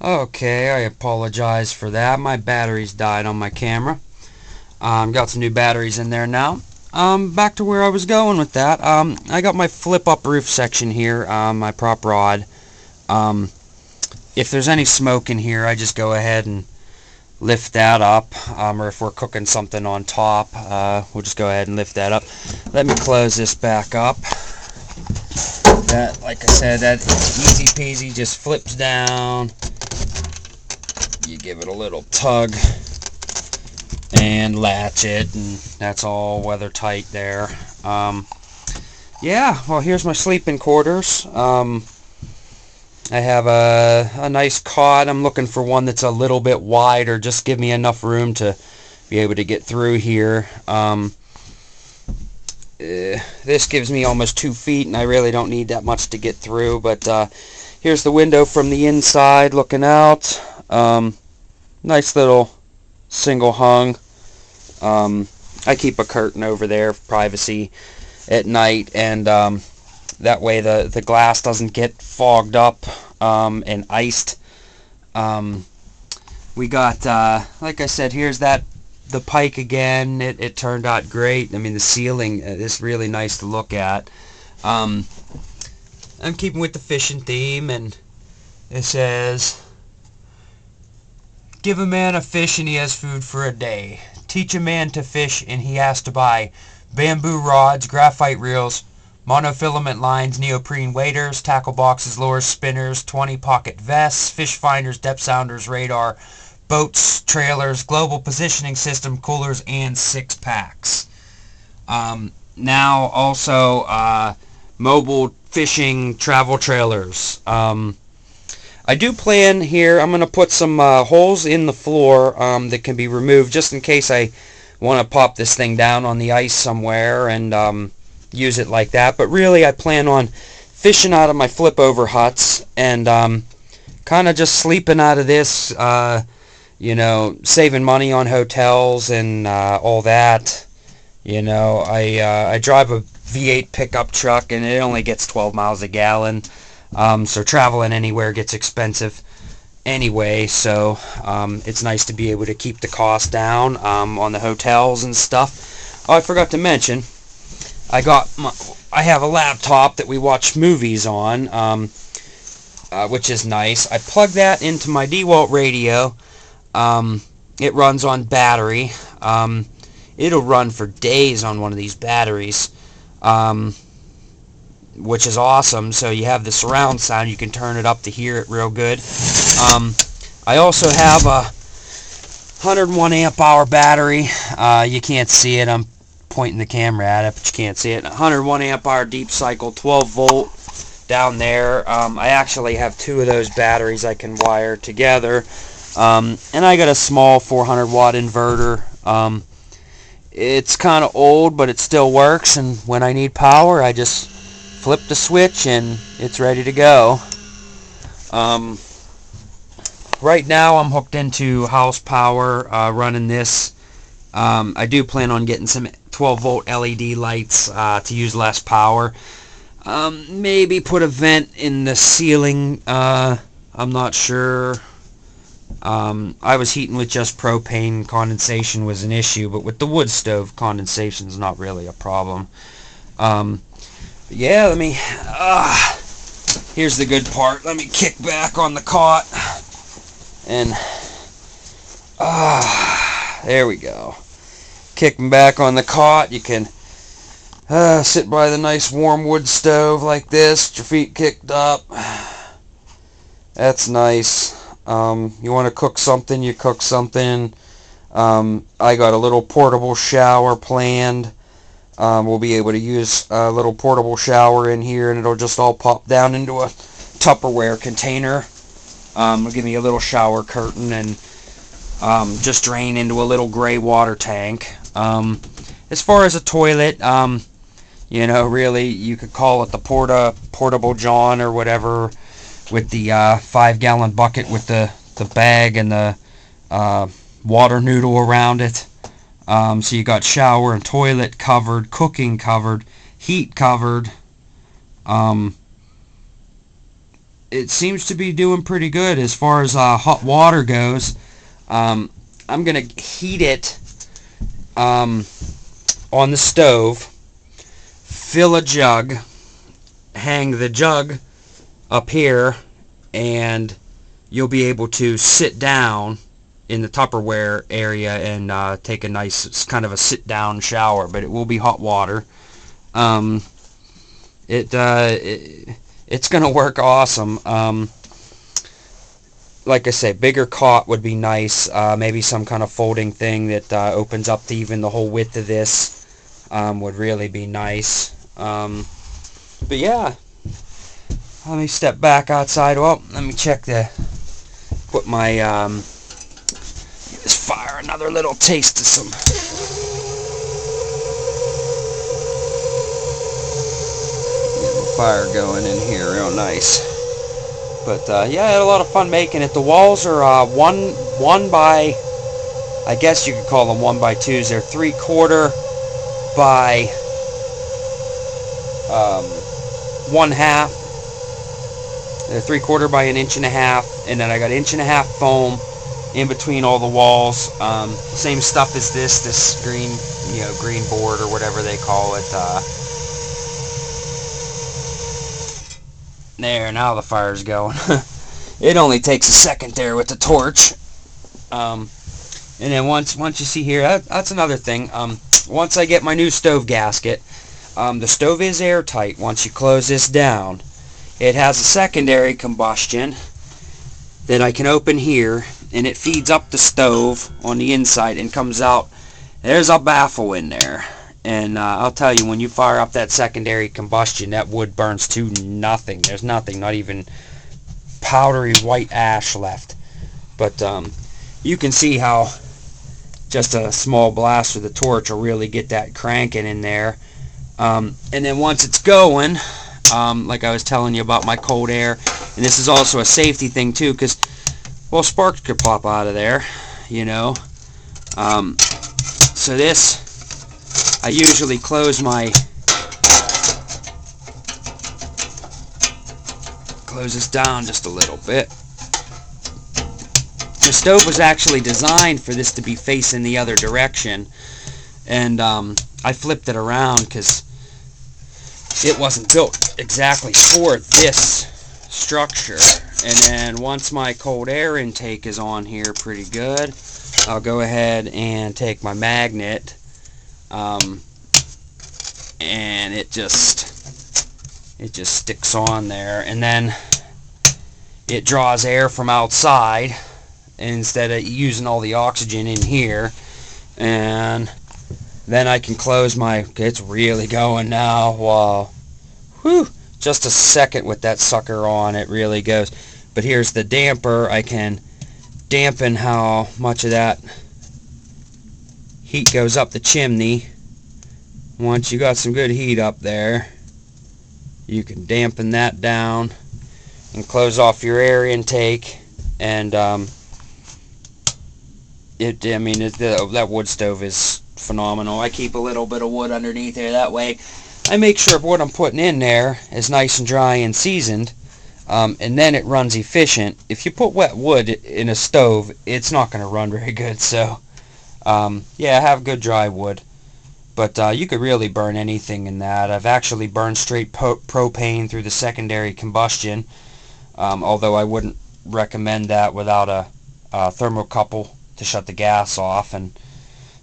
Okay, I apologize for that. My batteries died on my camera. Got some new batteries in there now. Back to where I was going with that. I got my flip-up roof section here, my prop rod. Um, if there's any smoke in here, I just go ahead and lift that up. Or if we're cooking something on top, we'll just go ahead and lift that up. Let me close this back up. That, like I said, that easy peasy just flips down. You give it a little tug and latch it, and that's all weather tight there. Yeah, well, here's my sleeping quarters. I have a nice cot. I'm looking for one that's a little bit wider, just give me enough room to be able to get through here. This gives me almost 2 feet, and I really don't need that much to get through, but here's the window from the inside looking out. Nice little single hung. I keep a curtain over there for privacy at night, and that way the glass doesn't get fogged up and iced. We got, like I said, here's the pike again. It turned out great. I mean, the ceiling is really nice to look at. I'm keeping with the fishing theme, and it says, give a man a fish and he has food for a day. Teach a man to fish and he has to buy bamboo rods, graphite reels, monofilament lines, neoprene waders, tackle boxes, lures, spinners, 20 pocket vests, fish finders, depth sounders, radar, boats, trailers, global positioning system, coolers, and 6-packs. Now also mobile fishing travel trailers. I do plan here, I'm going to put some holes in the floor that can be removed just in case I want to pop this thing down on the ice somewhere and use it like that. But really I plan on fishing out of my flip over huts and kind of just sleeping out of this, saving money on hotels and all that. I drive a V8 pickup truck and it only gets 12 miles a gallon. So traveling anywhere gets expensive anyway, so it's nice to be able to keep the cost down on the hotels and stuff. Oh, I forgot to mention, I have a laptop that we watch movies on, which is nice. I plug that into my DeWalt radio. It runs on battery. It'll run for days on one of these batteries. Which is awesome. So you have the surround sound, you can turn it up to hear it real good. I also have a 101 amp hour battery. You can't see it, I'm pointing the camera at it, but you can't see it. 101 amp hour deep cycle, 12 volt down there. I actually have 2 of those batteries I can wire together. And I got a small 400 watt inverter. It's kind of old, but it still works, and when I need power I just flip the switch and it's ready to go. Right now I'm hooked into house power, running this. I do plan on getting some 12 volt LED lights to use less power. Maybe put a vent in the ceiling. I'm not sure. I was heating with just propane. Condensation was an issue, but with the wood stove, condensation is not really a problem. Yeah, here's the good part. Let me kick back on the cot. And, there we go. Kicking back on the cot, you can sit by the nice warm wood stove like this, your feet kicked up. That's nice. You want to cook something, you cook something. I got a little portable shower planned. We'll be able to use a little portable shower in here, and it'll just all pop down into a Tupperware container. It'll give me a little shower curtain and just drain into a little gray water tank. As far as a toilet, really you could call it the Portable John or whatever, with the 5-gallon bucket with the bag and the water noodle around it. So you got shower and toilet covered, cooking covered, heat covered. it seems to be doing pretty good as far as hot water goes. I'm going to heat it on the stove, fill a jug, hang the jug up here, and you'll be able to sit down in the Tupperware area and take a nice kind of a sit-down shower, but it will be hot water. It's going to work awesome. Like I say, bigger cot would be nice. Maybe some kind of folding thing that opens up to even the whole width of this would really be nice. But yeah, let me step back outside. Well, let me check put my, give this fire another little taste of some. Get the fire going in here real nice. But yeah, I had a lot of fun making it. The walls are one by, I guess you could call them 1x2s. They're 3/4 by 1/2. They're 3/4 by 1.5 inches, and then I got 1.5 inch foam in between all the walls. Same stuff as this green, green board or whatever they call it. There, now the fire's going. It only takes a second there with the torch. And then once you see here, that's another thing. Once I get my new stove gasket, the stove is airtight. Once you close this down, it has a secondary combustion that I can open here, and it feeds up the stove on the inside and comes out. There's a baffle in there. And I'll tell you, when you fire up that secondary combustion, that wood burns to nothing. There's nothing, not even powdery white ash left. But you can see how just a small blast with a torch will really get that cranking in there. And then once it's going, like I was telling you about my cold air, and this is also a safety thing too, because, well, sparks could pop out of there, So this, I usually close this down just a little bit. The stove was actually designed for this to be facing the other direction, and I flipped it around because it wasn't built exactly for this structure. And then once my cold air intake is on here pretty good, I'll go ahead and take my magnet, and it just sticks on there, and then it draws air from outside instead of using all the oxygen in here. And then I can close it's really going now. Wow. Whew. Just a second with that sucker on, it really goes. But here's the damper. I can dampen how much of that heat goes up the chimney. Once you got some good heat up there, you can dampen that down and close off your air intake. And that wood stove is phenomenal. I keep a little bit of wood underneath there. That way I make sure what I'm putting in there is nice and dry and seasoned, and then it runs efficient. If you put wet wood in a stove, it's not going to run very good. So yeah, have good dry wood. But you could really burn anything in that. I've actually burned straight propane through the secondary combustion, although I wouldn't recommend that without a thermocouple to shut the gas off. And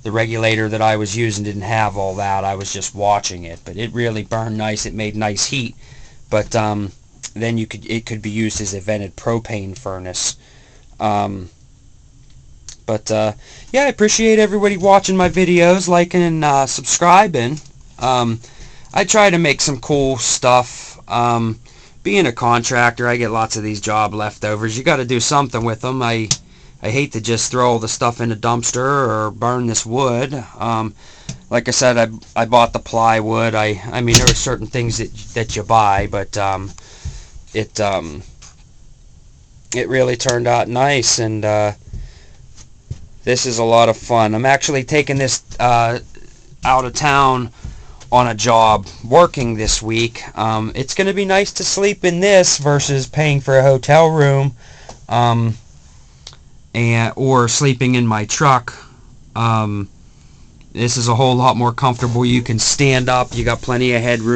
the regulator that I was using didn't have all that. I was just watching it, but it really burned nice. It made nice heat. But then it could be used as a vented propane furnace. Yeah, I appreciate everybody watching my videos, liking and subscribing. I try to make some cool stuff. Being a contractor, I get lots of these job leftovers. You got to do something with them. I hate to just throw all the stuff in a dumpster or burn this wood. Like I said, I bought the plywood. I mean, there are certain things that you buy, but it really turned out nice, and this is a lot of fun. I'm actually taking this out of town on a job working this week. It's going to be nice to sleep in this versus paying for a hotel room, or sleeping in my truck. This is a whole lot more comfortable. You can stand up. You got plenty of headroom.